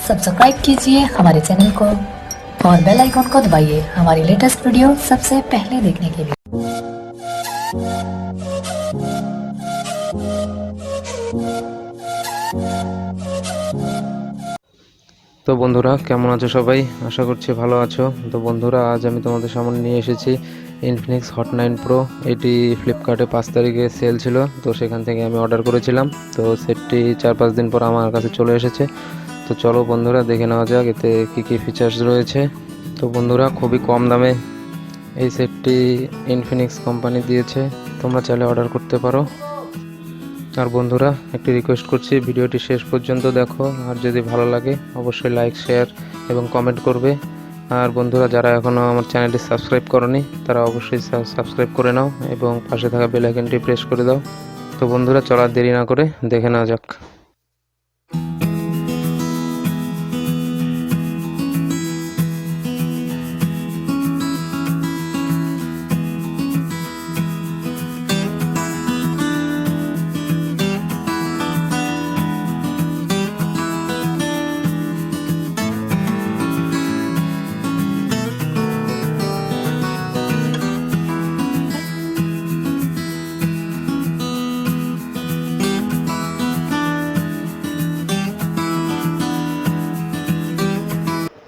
Subscribe कीजिए हमारे channel को और बेल आइकन को दबाइए हमारी लेटेस्ट वीडियो सबसे पहले देखने के लिए। तो बंधुरा केमन आछो सबाई, आशा करछि भालो आछो। तो बंधुरा आज आमी तोमादेर सामने निये एसेछि इनफिनिक्स हट 9 प्रो। एटी फ्लिपकार्टे 5 तारिखे सेल छिलो, तो सेखान थेके आमी अर्डार करेछिलाम। तो सेटटी 4-5 दिन पर आमार काछे चले एसेছে। तो चलो बंधुरा देखे नेওয়া যাক এতে কি কি ফিচার্স রয়েছে। তো বন্ধুরা খুবই কম দামে এই সেটটি ইনফিনিক্স কোম্পানি দিয়েছে, তোমরা চাইলে অর্ডার করতে পারো। আর বন্ধুরা একটি রিকোয়েস্ট করছি, ভিডিওটি শেষ পর্যন্ত দেখো, আর যদি ভালো লাগে অবশ্যই লাইক শেয়ার এবং কমেন্ট করবে। আর বন্ধুরা যারা এখনও আমার চ্যানেলটি সাবস্ক্রাইব করনি তারা অবশ্যই সাবস্ক্রাইব করে নাও এবং পাশে থাকা বেল আইকনটি প্রেস করে দাও। তো বন্ধুরা চলার দেরি না করে দেখে নেওয়া যাক।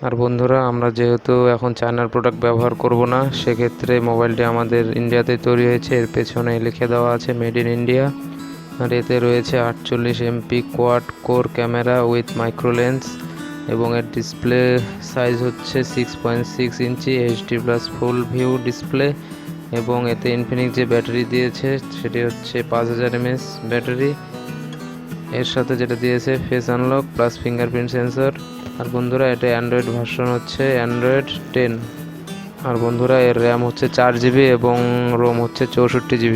আর বন্ধুরা আমরা যেহেতু এখন চায়নার প্রোডাক্ট ব্যবহার করব না, সেক্ষেত্রে মোবাইলটি আমাদের ইন্ডিয়াতে তৈরি হয়েছে। এর পেছনে লিখে দেওয়া আছে মেড ইন ইন্ডিয়া। আর এতে রয়েছে 48 MP quad core camera with micro lens এবং এর ডিসপ্লে সাইজ হচ্ছে 6.6 ইঞ্চি HD+ ফুল ভিউ ডিসপ্লে। এবং এতে ইনফিনিক্স যে ব্যাটারি দিয়েছে সেটি হচ্ছে 5000 mAh ব্যাটারি। এর সাথে যেটা দিয়েছে face unlock plus fingerprint sensor. আর বন্ধুরা এটা অ্যান্ড্রয়েড ভার্সন হচ্ছে অ্যান্ড্রয়েড 10। আর বন্ধুরা এর র্যাম হচ্ছে 4GB এবং রোম হচ্ছে 64GB।